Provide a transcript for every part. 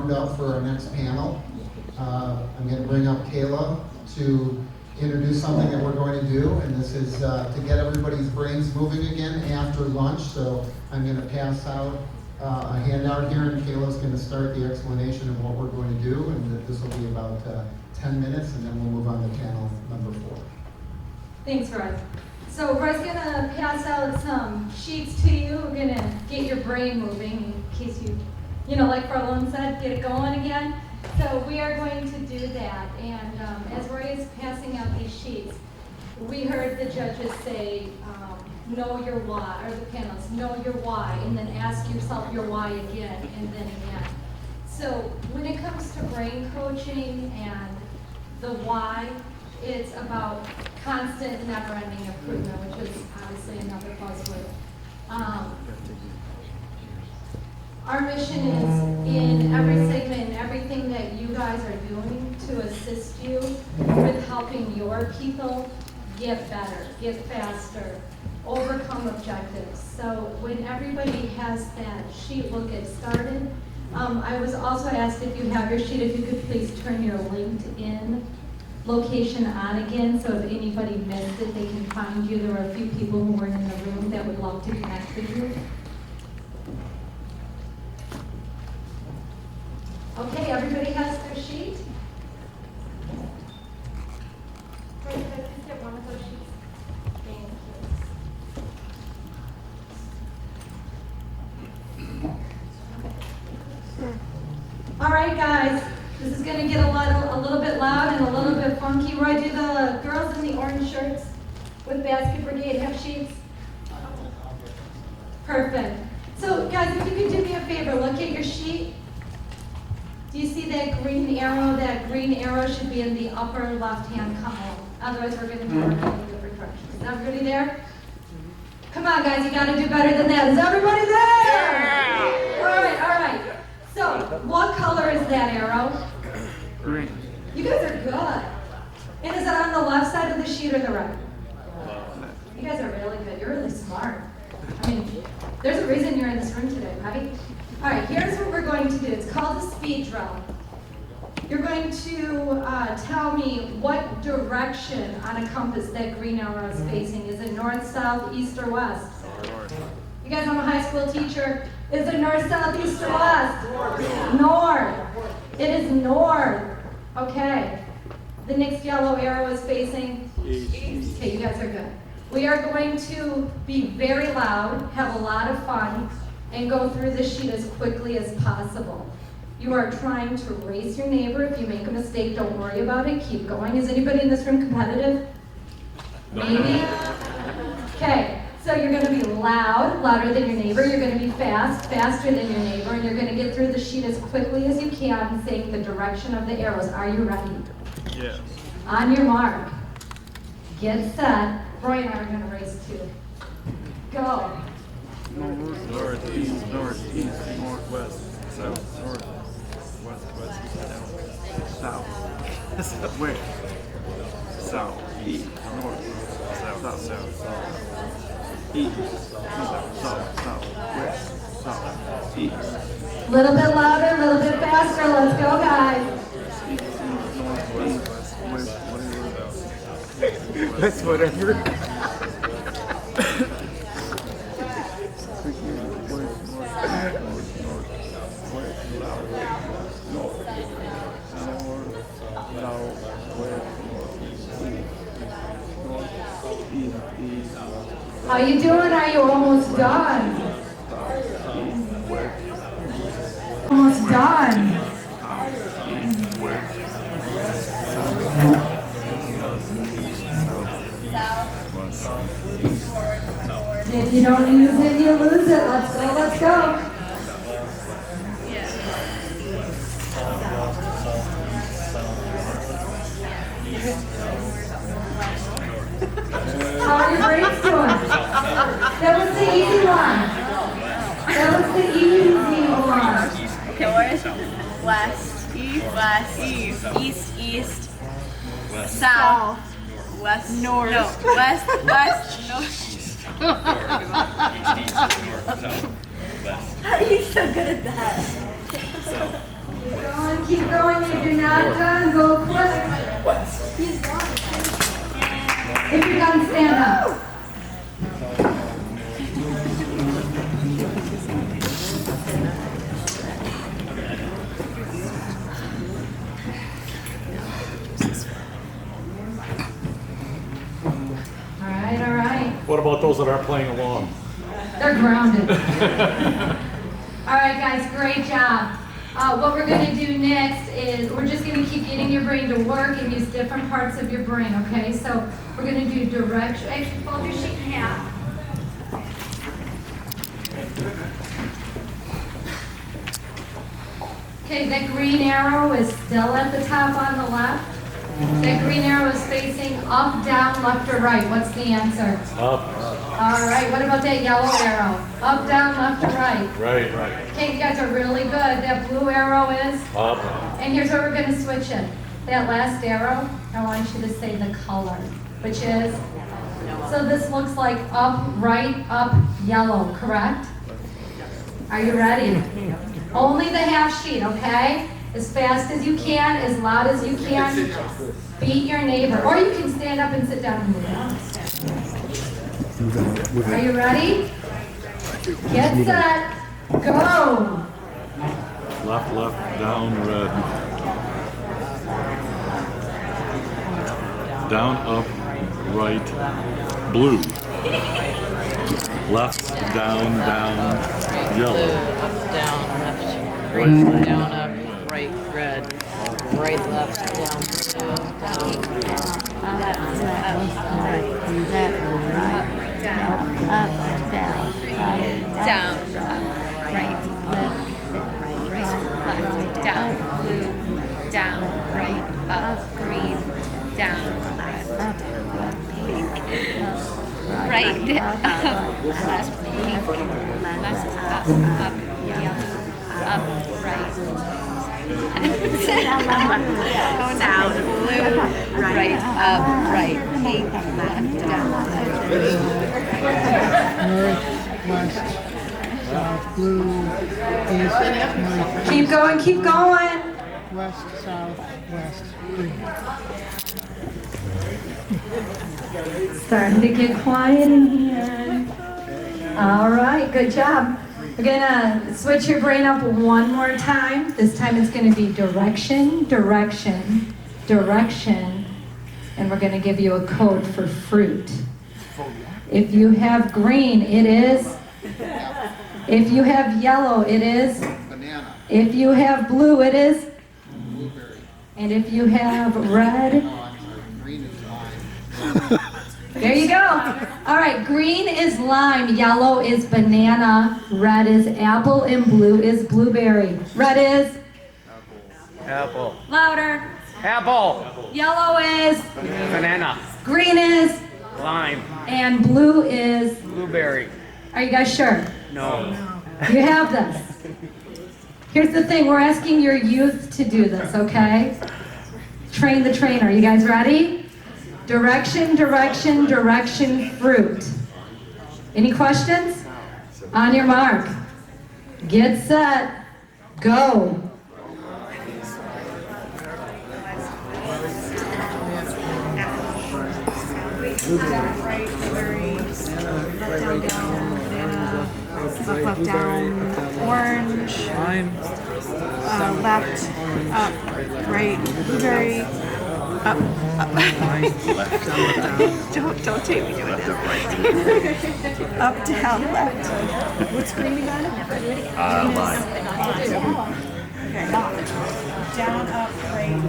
warmed up for our next panel. I'm going to bring up Kayla to introduce something that we're going to do, and this is to get everybody's brains moving again after lunch. So I'm going to pass out a handout here, and Kayla's going to start the explanation of what we're going to do, and this will be about 10 minutes, and then we'll move on to panel number 4. Thanks, Roy. So Roy's going to pass out some sheets to you. We're going to get your brain moving in case you know, like Farlone said, get it going again. So we are going to do that. And as Roy is passing out these sheets, we heard the judges say, know your why, or the panelists, know your why, and then ask yourself your why again, and then again. So when it comes to brain coaching and the why, it's about constant, never-ending improvement, which is obviously another buzzword. Our mission is in every segment and everything that you guys are doing to assist you with helping your people get better, get faster, overcome objectives. So when everybody has that sheet, we'll get started. I was also asked if you have your sheet, if you could please turn your LinkedIn location on again, so if anybody missed it, they can find you. There were a few people who weren't in the room that would love to connect with you. Okay, everybody has their sheet? Great, could I please get one of those sheets? Thank you. All right, guys, this is going to get a little bit loud and a little bit funky. Roy, do the girls in the orange shirts with Basket Brigade have sheets? Perfect. So, guys, if you could do me a favor, look at your sheet. Do you see that green arrow? That green arrow should be in the upper left-hand column. Otherwise, we're going to be working in different directions. Is everybody there? Come on, guys, you got to do better than that. Is everybody there? Yeah. All right. So, what color is that arrow? Green. You guys are good. And is it on the left side of the sheet or the right? You guys are really good. You're really smart. I mean, there's a reason you're in this room today, right? All right, here's what we're going to do. It's called a speed drill. You're going to tell me what direction on a compass that green arrow is facing. Is it north, south, east, or west? North. You guys, I'm a high school teacher. Is it north, south, east, or west? North. It is north. Okay. The next yellow arrow is facing east. Okay, you guys are good. We are going to be very loud, have a lot of fun, and go through the sheet as quickly as possible. You are trying to race your neighbor. If you make a mistake, don't worry about it. Keep going. Is anybody in this room competitive? Maybe? Okay, so you're going to be loud, louder than your neighbor. You're going to be fast, faster than your neighbor, and you're going to get through the sheet as quickly as you can, saying the direction of the arrows. Are you ready? Yes. On your mark, get set. Roy and I are going to race too. Go. Northeast, northeast, northwest, south, north, west, south, south, west, south, east, north, south, east, south, west, south, east. Little bit louder, a little bit faster. Let's go, guys. That's whatever. How you doing? Are you almost done? Almost done. If you don't use it, you lose it. Let's go, let's go. How are your brains doing? That was the easy one. That was the easy one. Okay, where's west, east, south, west, north, no, west, north. How are you so good at that? keep going. If you're not done, go quick. If you're done, stand up. All right. What about those that aren't playing along? They're grounded. All right, guys, great job. What we're going to do next is we're just going to keep getting your brain to work and use different parts of your brain, okay? So we're going to do direction. Actually, fold your sheet in half. Okay, that green arrow is still at the top on the left. That green arrow is facing up, down, left, or right. What's the answer? Up. All right, what about that yellow arrow? Up, down, left, or right? Right. Okay, you guys are really good. That blue arrow is? Up. And here's where we're going to switch it. That last arrow, I want you to say the color, which is? So this looks like up, right, up, yellow, correct? Are you ready? Only the half sheet, okay? As fast as you can, as loud as you can. Beat your neighbor. Or you can stand up and sit down and move on. Are you ready? Get set. Go. Left, down, red. Down, up, right, blue. Left, down, yellow. Up, down, left, Right. down, up, right, red, right, left, down, down, down, right, left, down, blue, down, right, up, green, down, left, pink, right, left, pink, left, up, yellow, up, right. Down, blue, right, up, right, pink, left, down, North, west, south, blue, east, north, Keep going, keep going. west, south, west, green. Starting to get quiet in here. All right, good job. We're gonna switch your brain up one more time. This time it's gonna be direction, direction, direction, and we're gonna give you a code for fruit. If you have green, it is. If you have yellow, it is. Banana. If you have blue, it is. Blueberry. And if you have red, Oh, I'm sorry. Green is lime. there you go. All right, green is lime, yellow is banana, red is apple, and blue is blueberry. Red is? Apple. Louder. Apple. Yellow is? Banana. Green is? Lime. And blue is? Blueberry. Are you guys sure? No. You have this. Here's the thing, we're asking your youth to do this, okay? Train the trainer. You guys ready? Direction, direction, direction, fruit. Any questions? On your mark. Get set. Go. Left, down, orange, left, up, right, blueberry, up. Don't take me doing that. Up, down, left. What's green again? Lime. Okay. Down, up, right,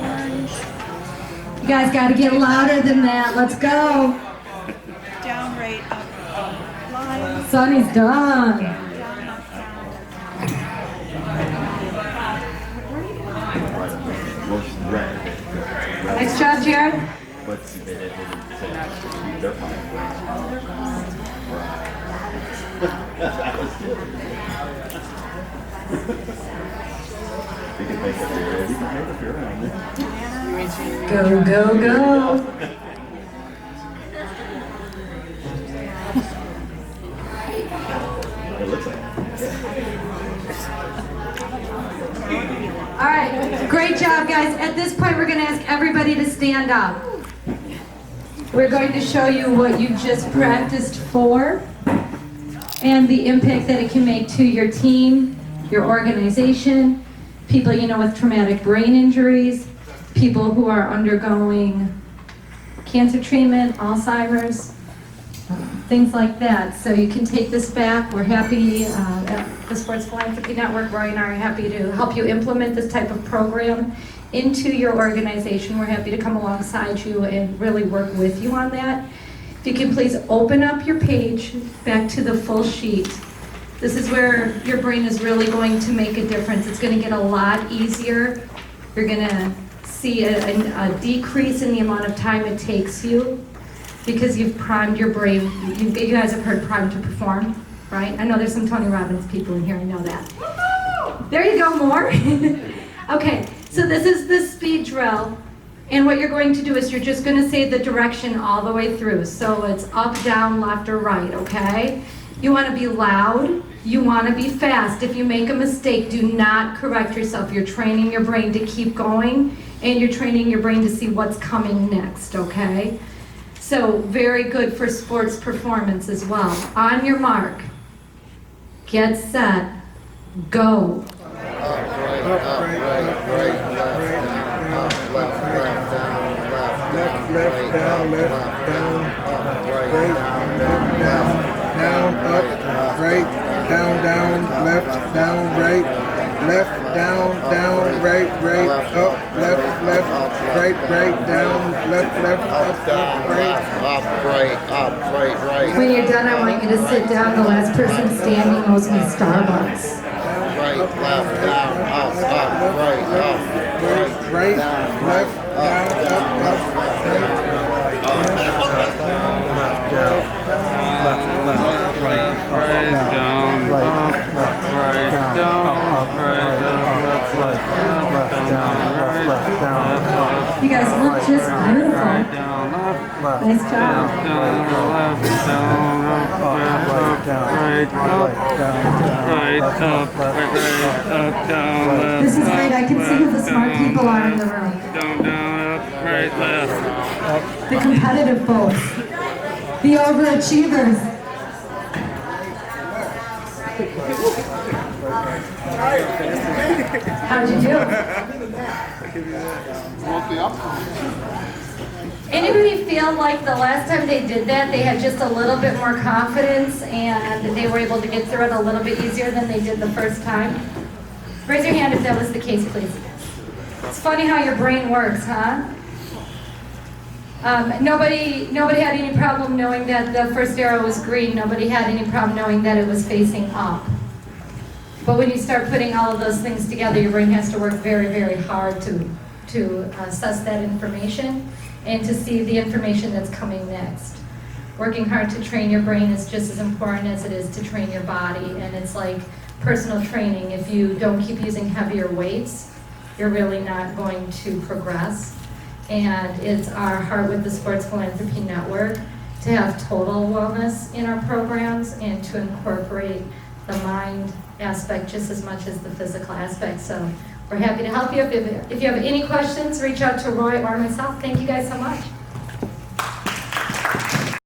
orange, You guys got to get louder than that. Let's go. down, right, up, lime, Sonny's done. down, up, Nice job, Jared. Go, go, go. All right, great job, guys. At this point, we're going to ask everybody to stand up. We're going to show you what you just practiced for and the impact that it can make to your team, your organization, people you know with traumatic brain injuries, people who are undergoing cancer treatment, Alzheimer's, things like that. So you can take this back. We're happy at the Sports Philanthropy Network, Roy and I are happy to help you implement this type of program into your organization. We're happy to come alongside you and really work with you on that. If you can please open up your page back to the full sheet. This is where your brain is really going to make a difference. It's going to get a lot easier. You're going to see a decrease in the amount of time it takes you because you've primed your brain. You guys have heard prime to perform, right? I know there's some Tony Robbins people in here, I know that. There you go, more. Okay, so this is the speed drill. And what you're going to do is you're just going to say the direction all the way through. So it's up, down, left, or right, okay? You want to be loud. You want to be fast. If you make a mistake, do not correct yourself. You're training your brain to keep going, and you're training your brain to see what's coming next, okay? So very good for sports performance as well. On your mark, get set, go. Left, down, up, right, down, left, down, right, left, down, right, up, left, right, down, left, up, right. When you're done, I want you to sit down. The last person standing owes me Starbucks. Right, left, down, up, right, left, down, up, You guys look just beautiful. Nice job. This is great. I can see who the smart people are in the room. The competitive folks. The overachievers. How'd you do? Anybody feel like the last time they did that, they had just a little bit more confidence and they were able to get through it a little bit easier than they did the first time? Raise your hand if that was the case, please. It's funny how your brain works, huh? Nobody had any problem knowing that the first arrow was green. Nobody had any problem knowing that it was facing up. But when you start putting all of those things together, your brain has to work very, very hard to assess that information and to see the information that's coming next. Working hard to train your brain is just as important as it is to train your body, and it's like personal training. If you don't keep using heavier weights, you're really not going to progress. And it's our heart with the Sports Philanthropy Network to have total wellness in our programs and to incorporate the mind aspect just as much as the physical aspect. So we're happy to help you. If you have any questions, reach out to Roy or myself. Thank you guys so much.